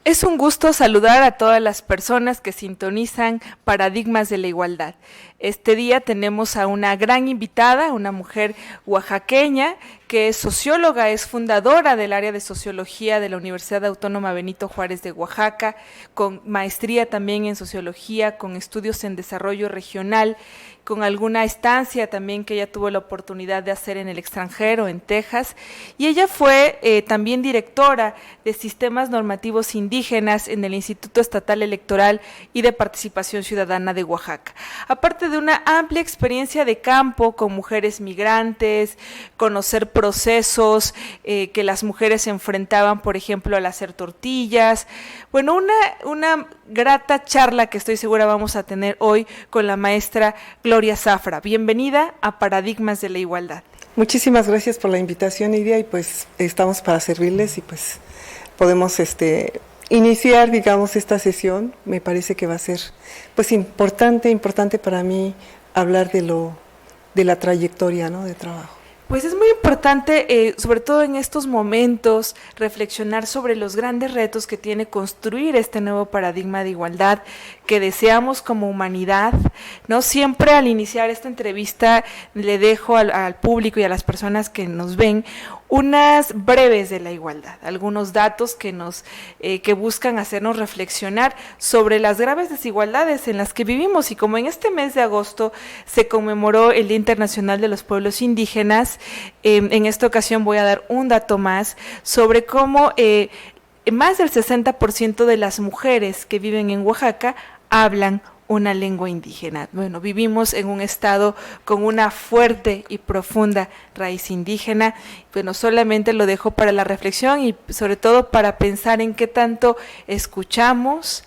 Es un gusto saludar a todas las personas que sintonizan Paradigmas de la Igualdad. Este día tenemos a una gran invitada, una mujer oaxaqueña que es socióloga, es fundadora del área de sociología de la Universidad Autónoma Benito Juárez de Oaxaca, con maestría también en sociología, con estudios en desarrollo regional, con alguna estancia también que ella tuvo la oportunidad de hacer en el extranjero, en Texas, y ella fue también directora de sistemas normativos indígenas en el Instituto Estatal Electoral y de Participación Ciudadana de Oaxaca. Aparte de una amplia experiencia de campo con mujeres migrantes, conocer procesos que las mujeres enfrentaban, por ejemplo, al hacer tortillas. Bueno, una grata charla que estoy segura vamos a tener hoy con la maestra Gloria Zafra. Bienvenida a Paradigmas de la Igualdad. Muchísimas gracias por la invitación, Idia, y pues estamos para servirles y pues podemos iniciar, digamos, esta sesión. Me parece que va a ser pues importante para mí hablar de la trayectoria, ¿no?, de trabajo. Pues es muy importante, sobre todo en estos momentos, reflexionar sobre los grandes retos que tiene construir este nuevo paradigma de igualdad que deseamos como humanidad, ¿no? Siempre al iniciar esta entrevista le dejo al público y a las personas que nos ven unas breves de la igualdad, algunos datos que buscan hacernos reflexionar sobre las graves desigualdades en las que vivimos. Y como en este mes de agosto se conmemoró el Día Internacional de los Pueblos Indígenas, en esta ocasión voy a dar un dato más sobre cómo más del 60% de las mujeres que viven en Oaxaca hablan una lengua indígena. Bueno, vivimos en un estado con una fuerte y profunda raíz indígena. Bueno, solamente lo dejo para la reflexión y sobre todo para pensar en qué tanto escuchamos,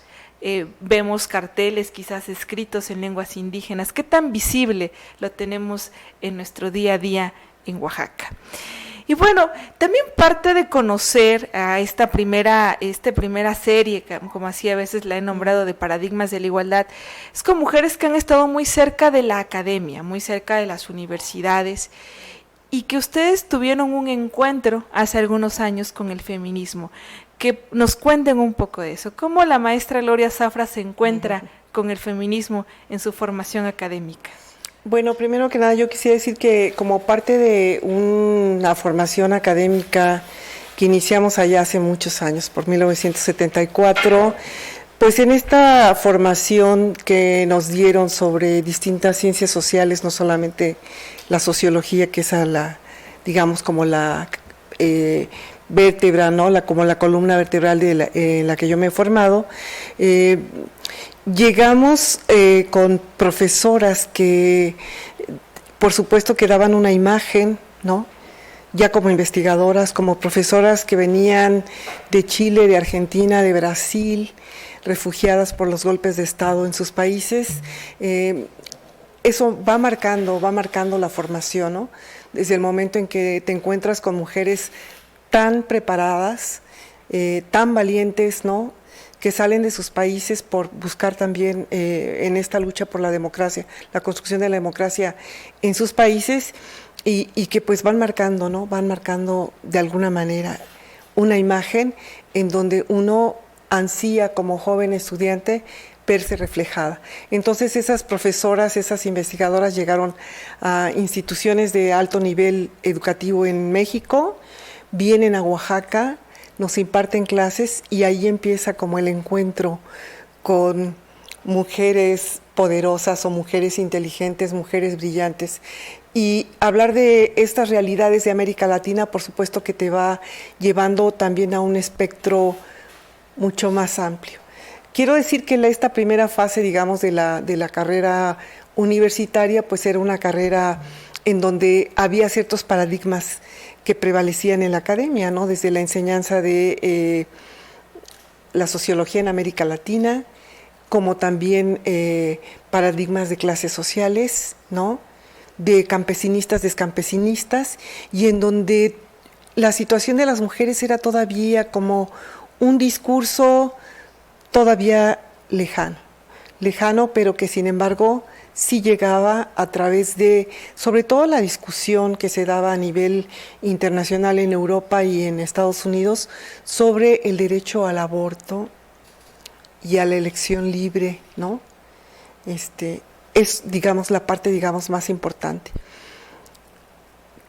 vemos carteles quizás escritos en lenguas indígenas, qué tan visible lo tenemos en nuestro día a día en Oaxaca. Y bueno, también parte de conocer a esta primera serie, como así a veces la he nombrado, de Paradigmas de la Igualdad, es con mujeres que han estado muy cerca de la academia, muy cerca de las universidades, y que ustedes tuvieron un encuentro hace algunos años con el feminismo. Que nos cuenten un poco de eso. ¿Cómo la maestra Gloria Zafra se encuentra con el feminismo en su formación académica? Bueno, primero que nada yo quisiera decir que como parte de una formación académica que iniciamos allá hace muchos años, por 1974, pues en esta formación que nos dieron sobre distintas ciencias sociales, no solamente la sociología, que es digamos como la vértebra, ¿no?, como la columna vertebral en la que yo me he formado, llegamos con profesoras que, por supuesto, que daban una imagen, ¿no?, ya como investigadoras, como profesoras que venían de Chile, de Argentina, de Brasil, refugiadas por los golpes de Estado en sus países. Eso va marcando la formación, ¿no?, desde el momento en que te encuentras con mujeres tan preparadas, tan valientes, ¿no?, que salen de sus países por buscar también en esta lucha por la democracia, la construcción de la democracia en sus países, y que pues van marcando, ¿no?, van marcando de alguna manera una imagen en donde uno ansía como joven estudiante verse reflejada. Entonces esas profesoras, esas investigadoras llegaron a instituciones de alto nivel educativo en México, vienen a Oaxaca, nos imparten clases y ahí empieza como el encuentro con mujeres poderosas o mujeres inteligentes, mujeres brillantes. Y hablar de estas realidades de América Latina, por supuesto que te va llevando también a un espectro mucho más amplio. Quiero decir que esta primera fase, digamos, de la carrera universitaria, pues era una carrera en donde había ciertos paradigmas que prevalecían en la academia, ¿no?, desde la enseñanza de la sociología en América Latina, como también paradigmas de clases sociales, ¿no?, de campesinistas, descampesinistas, y en donde la situación de las mujeres era todavía como un discurso todavía lejano, pero que sin embargo sí llegaba a través de, sobre todo la discusión que se daba a nivel internacional en Europa y en Estados Unidos sobre el derecho al aborto y a la elección libre, ¿no? Es, digamos, la parte, digamos, más importante.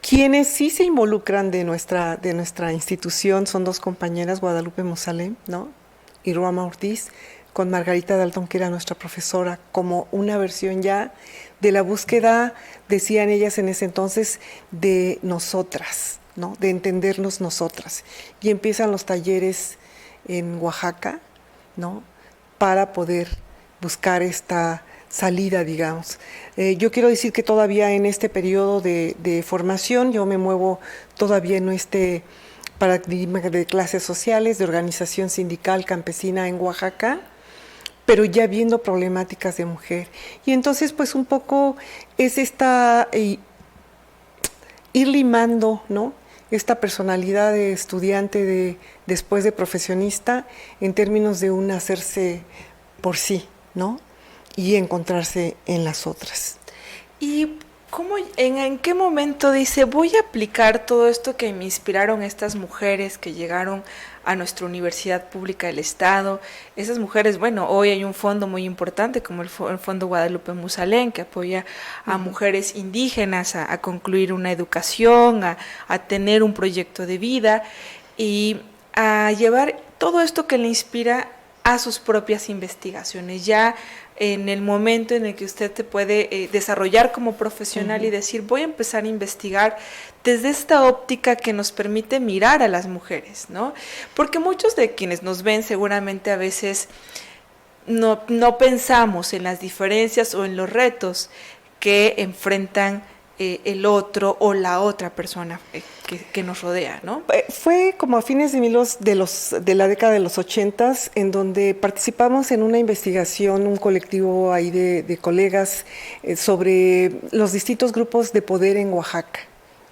Quienes sí se involucran de nuestra institución son dos compañeras, Guadalupe Musalem, ¿no? Y Ruama Ortiz, con Margarita Dalton, que era nuestra profesora, como una versión ya de la búsqueda, decían ellas en ese entonces, de nosotras, ¿no? De entendernos nosotras. Y empiezan los talleres en Oaxaca, ¿no? Para poder buscar esta salida, digamos. Yo quiero decir que todavía en este periodo de formación, yo me muevo todavía en este paradigma de clases sociales, de organización sindical campesina en Oaxaca, pero ya viendo problemáticas de mujer. Y entonces, pues un poco es ir limando, ¿no? Esta personalidad de estudiante después de profesionista en términos de un hacerse por sí, ¿no? Y encontrarse en las otras. ¿Y en qué momento dice, voy a aplicar todo esto que me inspiraron estas mujeres que llegaron a nuestra Universidad Pública del Estado? Esas mujeres, bueno, hoy hay un fondo muy importante como el Fondo Guadalupe Musalem, que apoya a mujeres indígenas a concluir una educación, a tener un proyecto de vida y a llevar todo esto que le inspira a sus propias investigaciones. Ya en el momento en el que usted te puede desarrollar como profesional y decir, voy a empezar a investigar desde esta óptica que nos permite mirar a las mujeres, ¿no? Porque muchos de quienes nos ven seguramente a veces no pensamos en las diferencias o en los retos que enfrentan el otro o la otra persona que nos rodea, ¿no? Fue como a fines de la década de los 80s, en donde participamos en una investigación, un colectivo ahí de colegas sobre los distintos grupos de poder en Oaxaca.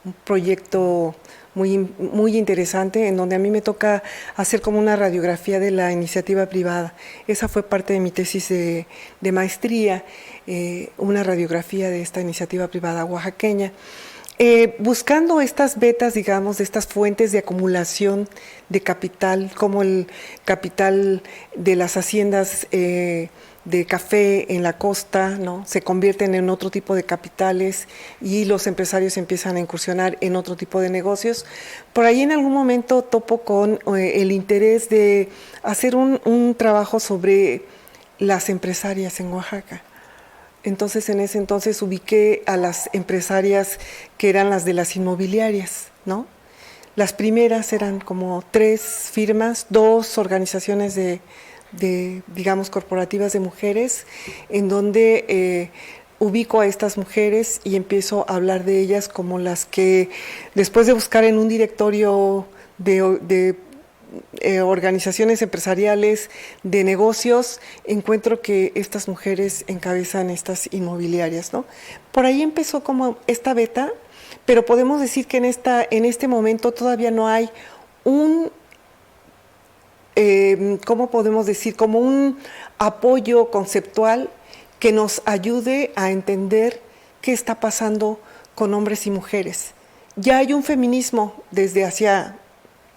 Un proyecto muy interesante, en donde a mí me toca hacer como una radiografía de la iniciativa privada. Esa fue parte de mi tesis de maestría, una radiografía de esta iniciativa privada oaxaqueña. Buscando estas vetas, digamos, de estas fuentes de acumulación de capital, como el capital de las haciendas de café en la costa, ¿no? Se convierten en otro tipo de capitales y los empresarios empiezan a incursionar en otro tipo de negocios. Por ahí en algún momento topo con el interés de hacer un trabajo sobre las empresarias en Oaxaca. Entonces, en ese entonces ubiqué a las empresarias que eran las de las inmobiliarias, ¿no? Las primeras eran como 3 firmas, 2 organizaciones de digamos, corporativas de mujeres, en donde ubico a estas mujeres y empiezo a hablar de ellas como las que, después de buscar en un directorio de organizaciones empresariales, de negocios, encuentro que estas mujeres encabezan estas inmobiliarias, ¿no? Por ahí empezó como esta beta, pero podemos decir que en este momento todavía no hay ¿cómo podemos decir? Como un apoyo conceptual que nos ayude a entender qué está pasando con hombres y mujeres. Ya hay un feminismo desde hacía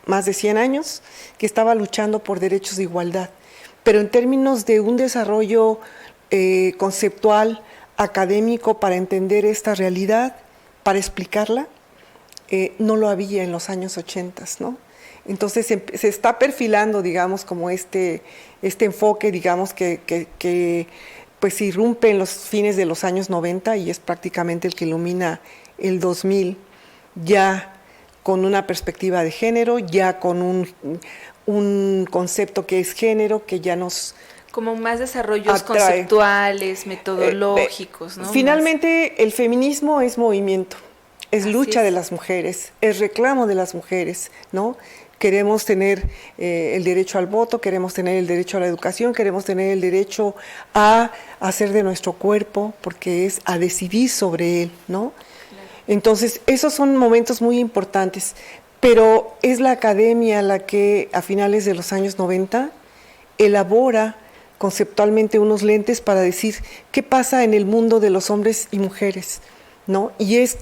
más de 100 años que estaba luchando por derechos de igualdad, pero en términos de un desarrollo conceptual, académico para entender esta realidad, para explicarla, no lo había en los años 80, ¿no? Entonces se está perfilando, digamos, como este enfoque, digamos, que pues irrumpe en los fines de los años 90 y es prácticamente el que ilumina el 2000, ya con una perspectiva de género, ya con un concepto que es género, que ya nos como más desarrollos conceptuales, metodológicos, ¿no? Finalmente, el feminismo es movimiento, es lucha de las mujeres, es reclamo de las mujeres, ¿no? Queremos tener el derecho al voto, queremos tener el derecho a la educación, queremos tener el derecho a hacer de nuestro cuerpo, porque es a decidir sobre él, ¿no? Claro. Entonces, esos son momentos muy importantes, pero es la academia la que a finales de los años 90 elabora conceptualmente unos lentes para decir qué pasa en el mundo de los hombres y mujeres, ¿no? Y es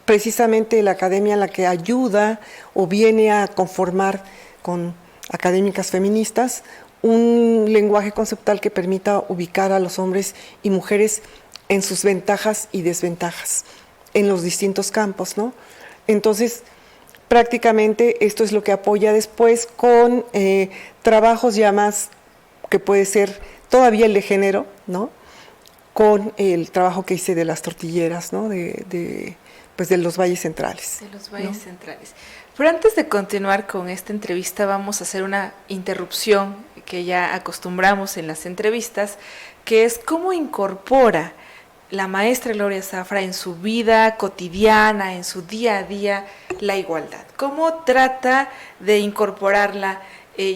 precisamente la academia la que ayuda o viene a conformar con académicas feministas un lenguaje conceptual que permita ubicar a los hombres y mujeres en sus ventajas y desventajas en los distintos campos, ¿no? Entonces, prácticamente esto es lo que apoya después con trabajos ya más, que puede ser todavía el de género, ¿no? Con el trabajo que hice de las tortilleras, ¿no? Pues de los valles centrales. De los valles centrales. Pero antes de continuar con esta entrevista, vamos a hacer una interrupción que ya acostumbramos en las entrevistas, que es cómo incorpora la maestra Gloria Zafra en su vida cotidiana, en su día a día, la igualdad. ¿Cómo trata de incorporarla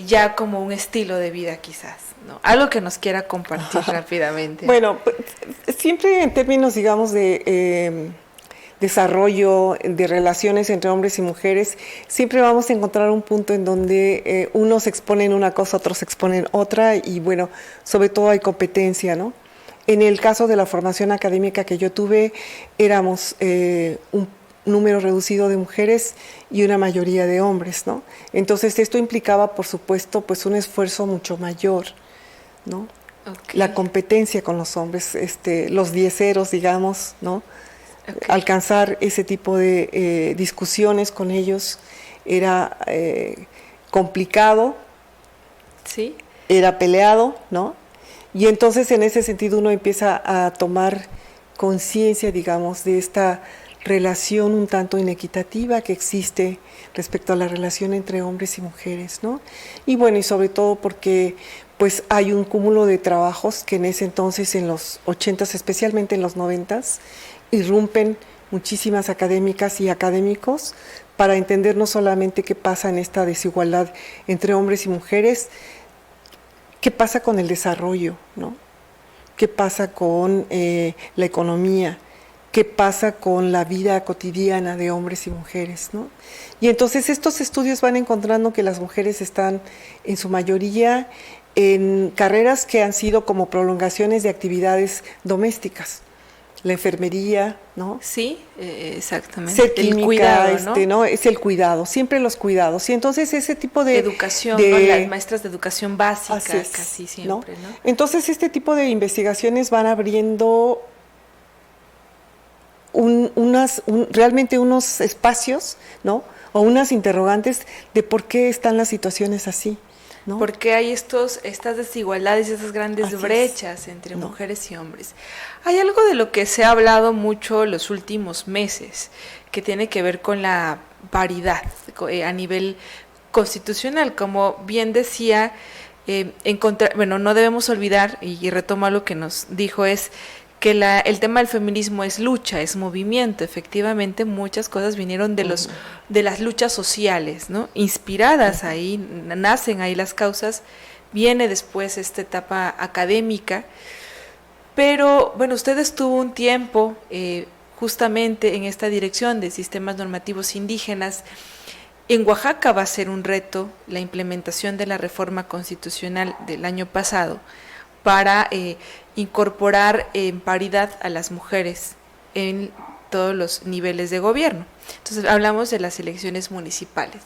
ya como un estilo de vida quizás, ¿no? Algo que nos quiera compartir rápidamente. Bueno, siempre en términos, digamos, de desarrollo, de relaciones entre hombres y mujeres, siempre vamos a encontrar un punto en donde unos exponen una cosa, otros exponen otra, y bueno, sobre todo hay competencia, ¿no? En el caso de la formación académica que yo tuve, éramos un número reducido de mujeres y una mayoría de hombres, ¿no? Entonces esto implicaba, por supuesto, pues un esfuerzo mucho mayor, ¿no? Okay. La competencia con los hombres, los dieceros, digamos, ¿no? Okay. Alcanzar ese tipo de discusiones con ellos era complicado, ¿sí? Era peleado, ¿no? Y entonces en ese sentido uno empieza a tomar conciencia, digamos, de esta relación un tanto inequitativa que existe respecto a la relación entre hombres y mujeres, ¿no? Y bueno, y sobre todo porque pues hay un cúmulo de trabajos que en ese entonces, en los 80s, especialmente en los 90s, irrumpen muchísimas académicas y académicos para entender no solamente qué pasa en esta desigualdad entre hombres y mujeres, qué pasa con el desarrollo, ¿no? Qué pasa con la economía, qué pasa con la vida cotidiana de hombres y mujeres, ¿no? Y entonces estos estudios van encontrando que las mujeres están en su mayoría en carreras que han sido como prolongaciones de actividades domésticas. La enfermería, ¿no? Sí, exactamente. Ser química, el cuidado, ¿no? Es el cuidado, siempre los cuidados. Y entonces ese tipo de educación, ¿no? Las maestras de educación básica, casi siempre, ¿no? Entonces este tipo de investigaciones van abriendo realmente unos espacios, ¿no? O unas interrogantes de por qué están las situaciones así, ¿no? Porque hay estas desigualdades, esas grandes brechas entre mujeres y hombres. Hay algo de lo que se ha hablado mucho los últimos meses, que tiene que ver con la paridad a nivel constitucional. Como bien decía, no debemos olvidar, y retomo lo que nos dijo, es que el tema del feminismo es lucha, es movimiento. Efectivamente, muchas cosas vinieron de las luchas sociales, ¿no? Inspiradas ahí, nacen ahí las causas, viene después esta etapa académica, pero bueno, usted estuvo un tiempo justamente en esta dirección de sistemas normativos indígenas. En Oaxaca va a ser un reto la implementación de la reforma constitucional del año pasado para incorporar en paridad a las mujeres en todos los niveles de gobierno. Entonces hablamos de las elecciones municipales.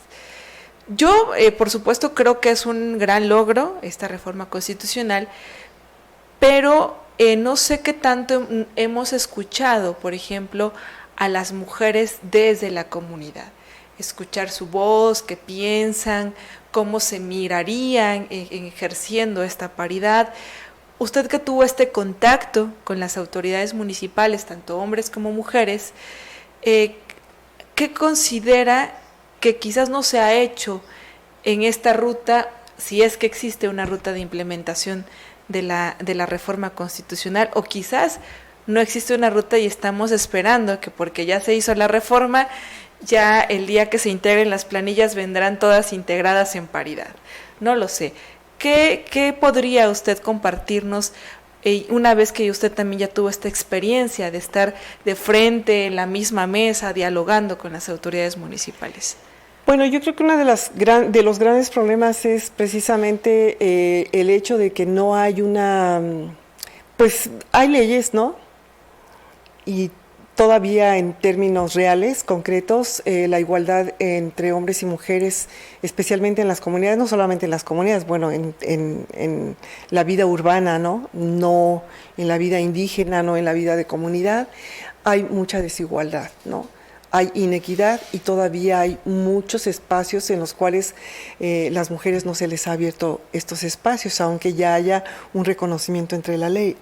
Yo, por supuesto, creo que es un gran logro esta reforma constitucional, pero no sé qué tanto hemos escuchado, por ejemplo, a las mujeres desde la comunidad. Escuchar su voz, qué piensan, cómo se mirarían en ejerciendo esta paridad. Usted que tuvo este contacto con las autoridades municipales, tanto hombres como mujeres, ¿qué considera que quizás no se ha hecho en esta ruta, si es que existe una ruta de implementación de la reforma constitucional, o quizás no existe una ruta y estamos esperando que porque ya se hizo la reforma, ya el día que se integren las planillas vendrán todas integradas en paridad? No lo sé. ¿Qué podría usted compartirnos una vez que usted también ya tuvo esta experiencia de estar de frente en la misma mesa dialogando con las autoridades municipales? Bueno, yo creo que uno de los grandes problemas es precisamente el hecho de que no hay pues hay leyes, ¿no? Y todavía en términos reales, concretos, la igualdad entre hombres y mujeres, especialmente en las comunidades, no solamente en las comunidades, bueno, en la vida urbana, ¿no? No en la vida indígena, no en la vida de comunidad, hay mucha desigualdad, ¿no? Hay inequidad y todavía hay muchos espacios en los cuales las mujeres no se les ha abierto estos espacios, aunque ya haya un reconocimiento ante la ley.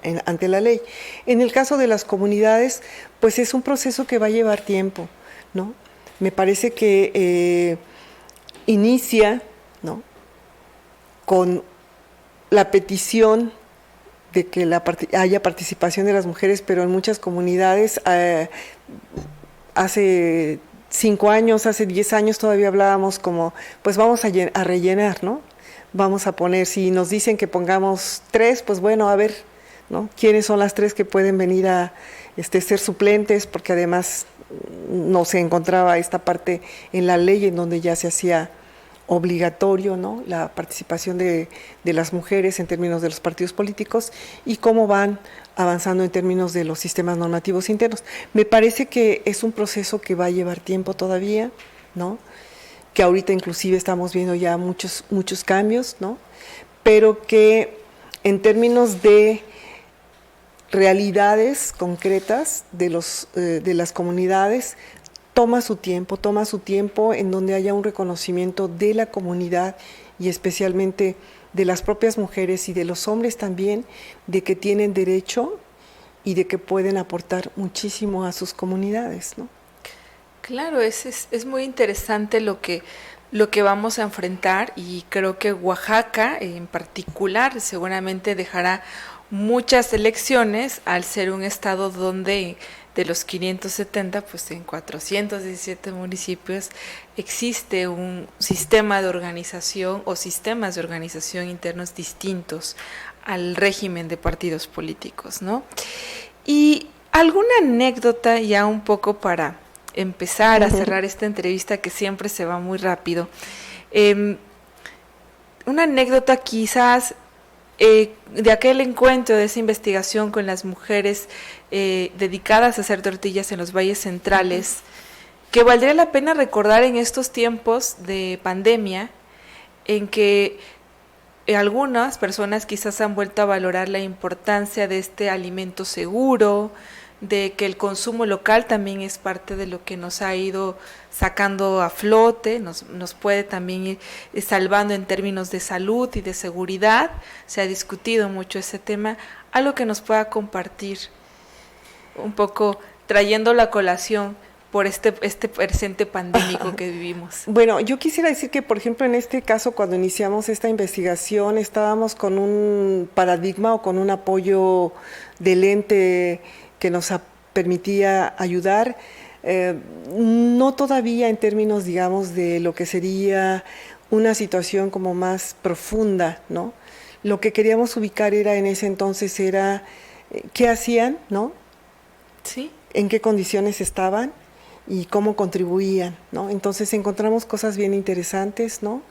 En el caso de las comunidades, pues es un proceso que va a llevar tiempo, ¿no? Me parece que inicia, ¿no?, con la petición de que haya participación de las mujeres, pero en muchas comunidades hace 5 años, hace 10 años todavía hablábamos como, pues vamos a rellenar, ¿no? Vamos a poner, si nos dicen que pongamos 3, pues bueno, a ver, ¿no?, quiénes son las 3 que pueden venir a ser suplentes, porque además no se encontraba esta parte en la ley en donde ya se hacía obligatorio, ¿no?, la participación de las mujeres en términos de los partidos políticos y cómo van avanzando en términos de los sistemas normativos internos. Me parece que es un proceso que va a llevar tiempo todavía, ¿no?, que ahorita inclusive estamos viendo ya muchos cambios, ¿no?, pero que en términos de realidades concretas de las comunidades, toma su tiempo en donde haya un reconocimiento de la comunidad y especialmente de las propias mujeres y de los hombres también, de que tienen derecho y de que pueden aportar muchísimo a sus comunidades, ¿no? Claro, es muy interesante lo que vamos a enfrentar, y creo que Oaxaca en particular seguramente dejará muchas lecciones al ser un estado donde de los 570, pues en 417 municipios existe un sistema de organización o sistemas de organización internos distintos al régimen de partidos políticos, ¿no? Y alguna anécdota ya un poco para empezar a cerrar esta entrevista que siempre se va muy rápido. Una anécdota quizás de aquel encuentro, de esa investigación con las mujeres dedicadas a hacer tortillas en los valles centrales, que valdría la pena recordar en estos tiempos de pandemia, en que algunas personas quizás han vuelto a valorar la importancia de este alimento seguro, de que el consumo local también es parte de lo que nos ha ido sacando a flote, nos puede también ir salvando en términos de salud y de seguridad. Se ha discutido mucho ese tema, algo que nos pueda compartir un poco, trayendo la colación por este presente pandémico que vivimos. Bueno, yo quisiera decir que, por ejemplo, en este caso, cuando iniciamos esta investigación, estábamos con un paradigma o con un apoyo del ente que nos permitía ayudar, no todavía en términos, digamos, de lo que sería una situación como más profunda, ¿no? Lo que queríamos ubicar en ese entonces era qué hacían, ¿no? Sí. En qué condiciones estaban y cómo contribuían, ¿no? Entonces encontramos cosas bien interesantes, ¿no?,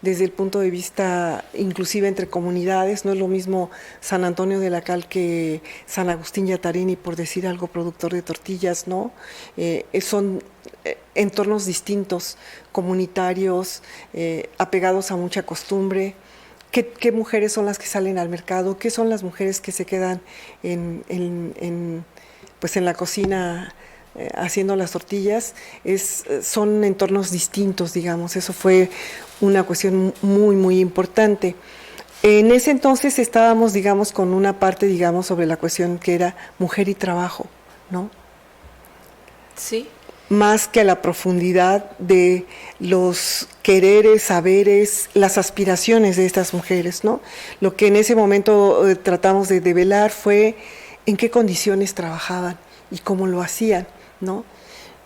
desde el punto de vista inclusive entre comunidades. No es lo mismo San Antonio de la Cal que San Agustín Yatarini, por decir algo, productor de tortillas, ¿no? Son entornos distintos, comunitarios, apegados a mucha costumbre. ¿Qué mujeres son las que salen al mercado? ¿Qué son las mujeres que se quedan pues en la cocina haciendo las tortillas? Son entornos distintos, digamos. Eso fue una cuestión muy, muy importante. En ese entonces estábamos, digamos, con una parte, digamos, sobre la cuestión que era mujer y trabajo, ¿no? Sí. Más que a la profundidad de los quereres, saberes, las aspiraciones de estas mujeres, ¿no? Lo que en ese momento tratamos de develar fue en qué condiciones trabajaban y cómo lo hacían, ¿no?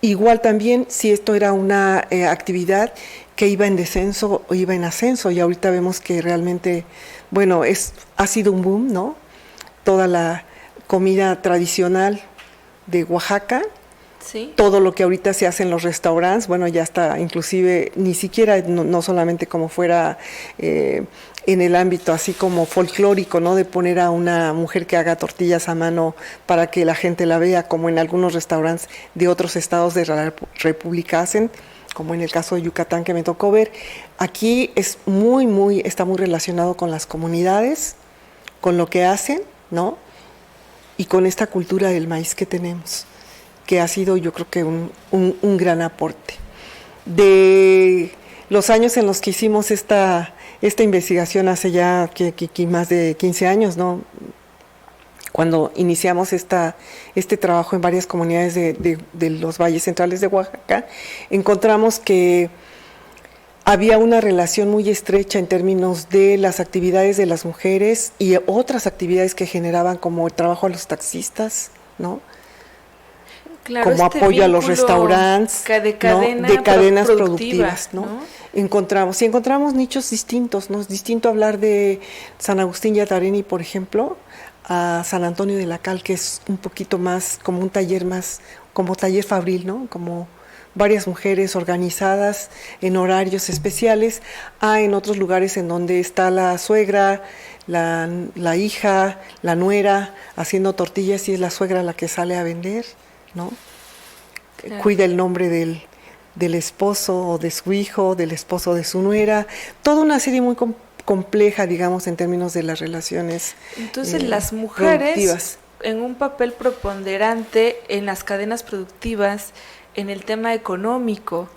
Igual también si esto era una actividad que iba en descenso o iba en ascenso, y ahorita vemos que realmente, bueno, ha sido un boom, ¿no? Toda la comida tradicional de Oaxaca, Sí. Todo lo que ahorita se hace en los restaurantes, bueno, ya está, inclusive, ni siquiera, no solamente como fuera en el ámbito así como folclórico, ¿no? De poner a una mujer que haga tortillas a mano para que la gente la vea, como en algunos restaurantes de otros estados de la República hacen, como en el caso de Yucatán que me tocó ver. Aquí es está muy relacionado con las comunidades, con lo que hacen, ¿no? Y con esta cultura del maíz que tenemos, que ha sido, yo creo que un gran aporte. De los años en los que hicimos esta investigación, hace ya más de 15 años, ¿no? Cuando iniciamos este trabajo en varias comunidades de los valles centrales de Oaxaca, encontramos que había una relación muy estrecha en términos de las actividades de las mujeres y otras actividades que generaban, como el trabajo a los taxistas, ¿no? Claro, como apoyo a los restaurantes, de cadenas productivas, ¿no? ¿no? Encontramos nichos distintos, ¿no? Es distinto hablar de San Agustín Yatareni, por ejemplo, a San Antonio de la Cal, que es un poquito más como un taller como taller fabril, ¿no? Como varias mujeres organizadas en horarios especiales, en otros lugares en donde está la suegra, la hija, la nuera haciendo tortillas y es la suegra la que sale a vender, ¿no? Claro. Cuida el nombre del esposo o de su hijo, del esposo de su nuera, toda una serie muy compleja, digamos, en términos de las relaciones. Entonces las mujeres en un papel preponderante en las cadenas productivas, en el tema económico,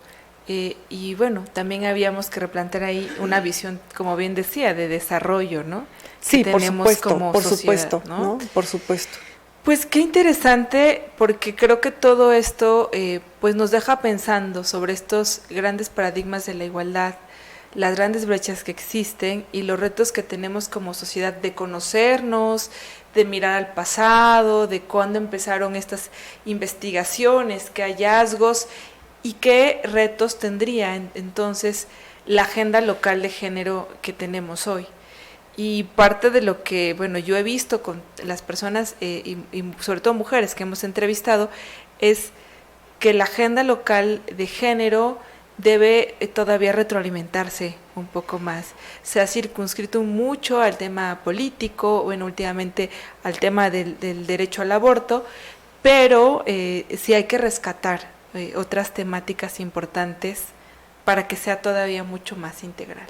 y bueno, también habíamos que replantear ahí una visión, como bien decía, de desarrollo, ¿no? Sí, por supuesto, ¿no? Por supuesto. Pues qué interesante, porque creo que todo esto pues nos deja pensando sobre estos grandes paradigmas de la igualdad, las grandes brechas que existen y los retos que tenemos como sociedad de conocernos, de mirar al pasado, de cuándo empezaron estas investigaciones, qué hallazgos y qué retos tendría entonces la agenda local de género que tenemos hoy. Y parte de lo que, bueno, yo he visto con las personas, y sobre todo mujeres que hemos entrevistado, es que la agenda local de género debe todavía retroalimentarse un poco más. Se ha circunscrito mucho al tema político, bueno, últimamente al tema del derecho al aborto, pero sí hay que rescatar otras temáticas importantes para que sea todavía mucho más integral.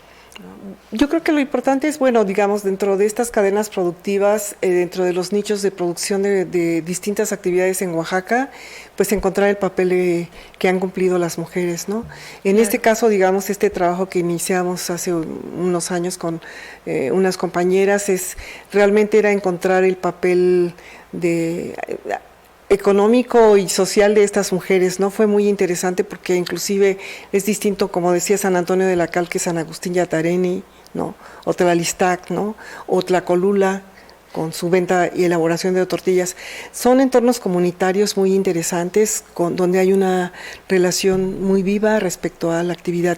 Yo creo que lo importante es, bueno, digamos, dentro de estas cadenas productivas, dentro de los nichos de producción de distintas actividades en Oaxaca, pues encontrar el papel que han cumplido las mujeres, ¿no? En este caso, digamos, este trabajo que iniciamos hace unos años con unas compañeras, realmente era encontrar el papel económico y social de estas mujeres, ¿no? Fue muy interesante porque inclusive es distinto, como decía, San Antonio de la Cal que San Agustín Yatareni, ¿no? O Tlalistac, ¿no? O Tlacolula, con su venta y elaboración de tortillas. Son entornos comunitarios muy interesantes, donde hay una relación muy viva respecto a la actividad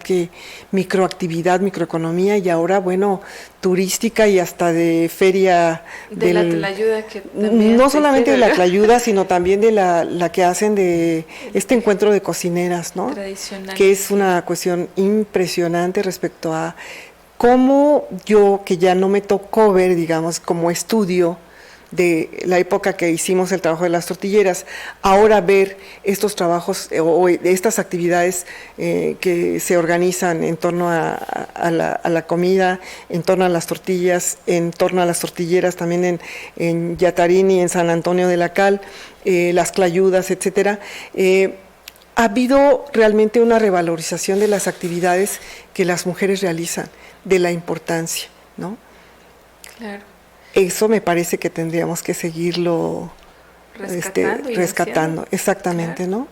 microeconomía y ahora, bueno, turística y hasta de feria. De la tlayuda que también no solamente de la tlayuda, sino también de la que hacen de este encuentro de cocineras, ¿no? Tradicional. Que es una cuestión impresionante respecto a cómo yo, que ya no me tocó ver, digamos, como estudio de la época que hicimos el trabajo de las tortilleras, ahora ver estos trabajos o estas actividades que se organizan en torno a la comida, en torno a las tortillas, en torno a las tortilleras, también en Yatarini, en San Antonio de la Cal, las clayudas, etcétera. Ha habido realmente una revalorización de las actividades que las mujeres realizan, de la importancia, ¿no? Claro. Eso me parece que tendríamos que seguirlo rescatando, exactamente, claro.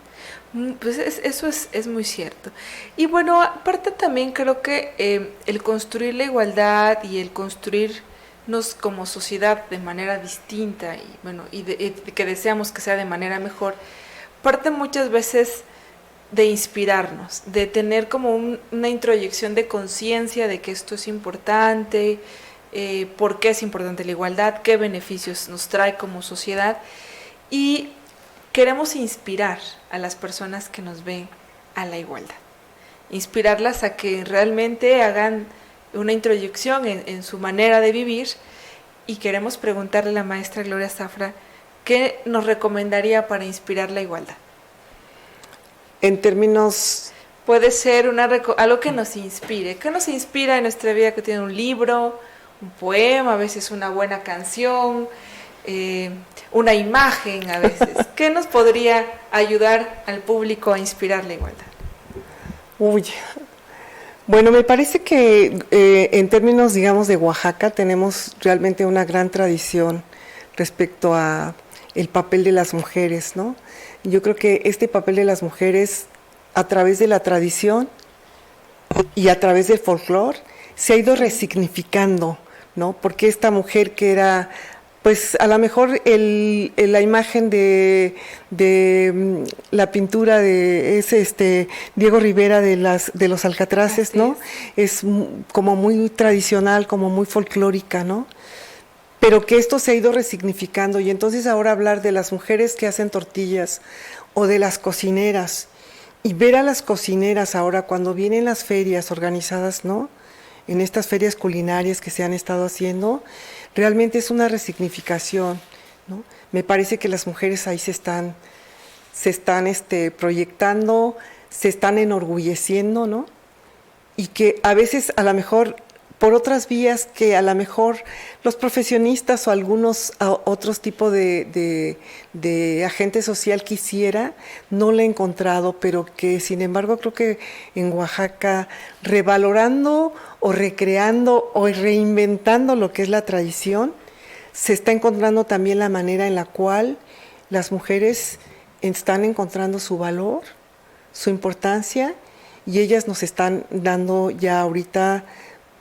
¿No? Pues eso es muy cierto. Y bueno, aparte también creo que el construir la igualdad y el construirnos como sociedad de manera distinta y bueno, y que deseamos que sea de manera mejor, parte muchas veces de inspirarnos, de tener como una introyección de conciencia de que esto es importante, por qué es importante la igualdad, qué beneficios nos trae como sociedad y queremos inspirar a las personas que nos ven a la igualdad. Inspirarlas a que realmente hagan una introyección en su manera de vivir, y queremos preguntarle a la maestra Gloria Zafra, ¿qué nos recomendaría para inspirar la igualdad? En términos... Puede ser algo que nos inspire. ¿Qué nos inspira en nuestra vida cotidiana? Un libro, un poema, a veces una buena canción, una imagen a veces. ¿Qué nos podría ayudar al público a inspirar la igualdad? Uy, bueno, me parece que en términos, digamos, de Oaxaca tenemos realmente una gran tradición respecto a el papel de las mujeres, ¿no? Yo creo que este papel de las mujeres, a través de la tradición y a través del folclore, se ha ido resignificando, ¿no? Porque esta mujer que era, pues a lo mejor la imagen de la pintura de ese Diego Rivera de los Alcatraces, ¿no? Es como muy tradicional, como muy folclórica, ¿no? Pero que esto se ha ido resignificando, y entonces ahora hablar de las mujeres que hacen tortillas o de las cocineras, y ver a las cocineras ahora cuando vienen las ferias organizadas, ¿no? En estas ferias culinarias que se han estado haciendo, realmente es una resignificación, ¿no? Me parece que las mujeres ahí se están proyectando, se están enorgulleciendo, ¿no? Y que a veces a lo mejor por otras vías que a lo mejor los profesionistas o algunos otros tipos de agente social quisiera, no lo he encontrado, pero que sin embargo creo que en Oaxaca, revalorando o recreando o reinventando lo que es la tradición, se está encontrando también la manera en la cual las mujeres están encontrando su valor, su importancia, y ellas nos están dando ya ahorita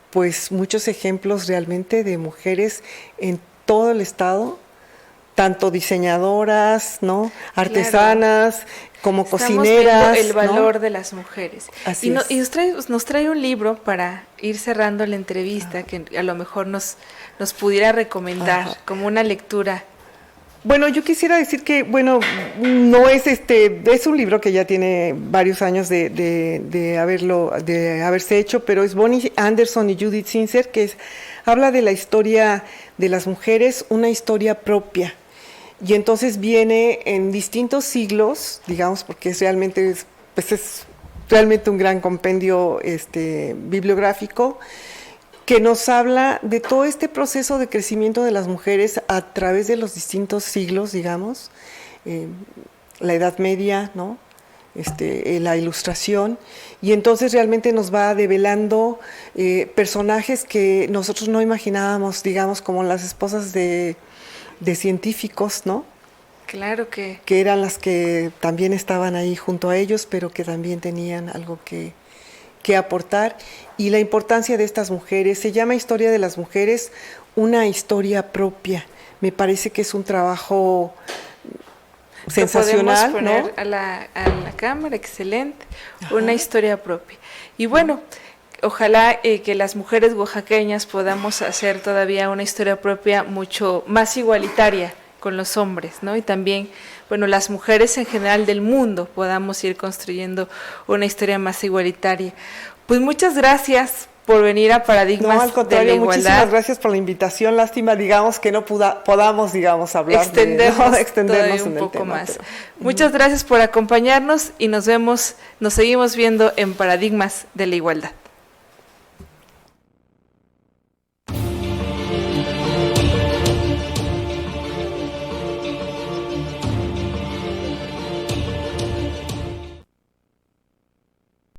pues muchos ejemplos realmente de mujeres en todo el estado, tanto diseñadoras, ¿no? Artesanas, claro, como estamos cocineras. Viendo el valor, ¿no?, de las mujeres. Así y nos trae un libro para ir cerrando la entrevista, que a lo mejor nos pudiera recomendar como una lectura. Bueno, yo quisiera decir que, bueno, no es es un libro que ya tiene varios años de haberse hecho, pero es Bonnie Anderson y Judith Sincer, que habla de la historia de las mujeres, una historia propia. Y entonces viene en distintos siglos, digamos, porque es realmente un gran compendio bibliográfico, que nos habla de todo este proceso de crecimiento de las mujeres a través de los distintos siglos, digamos, la Edad Media, ¿no? La Ilustración, y entonces realmente nos va develando personajes que nosotros no imaginábamos, digamos, como las esposas de científicos, ¿no? Claro que eran las que también estaban ahí junto a ellos, pero que también tenían algo que aportar, y la importancia de estas mujeres. Se llama Historia de las Mujeres, una historia propia. Me parece que es un trabajo sensacional, lo podemos poner, ¿no? a la cámara, excelente. Ajá. Una historia propia. Y bueno, ojalá que las mujeres oaxaqueñas podamos hacer todavía una historia propia mucho más igualitaria con los hombres, ¿no? Y también, bueno, las mujeres en general del mundo podamos ir construyendo una historia más igualitaria. Pues muchas gracias por venir a Paradigmas al contrario, de la Igualdad. Muchísimas gracias por la invitación. Lástima, digamos, que no podamos, digamos, hablar extendernos un poco tema, más. Pero... Muchas gracias por acompañarnos y nos seguimos viendo en Paradigmas de la Igualdad.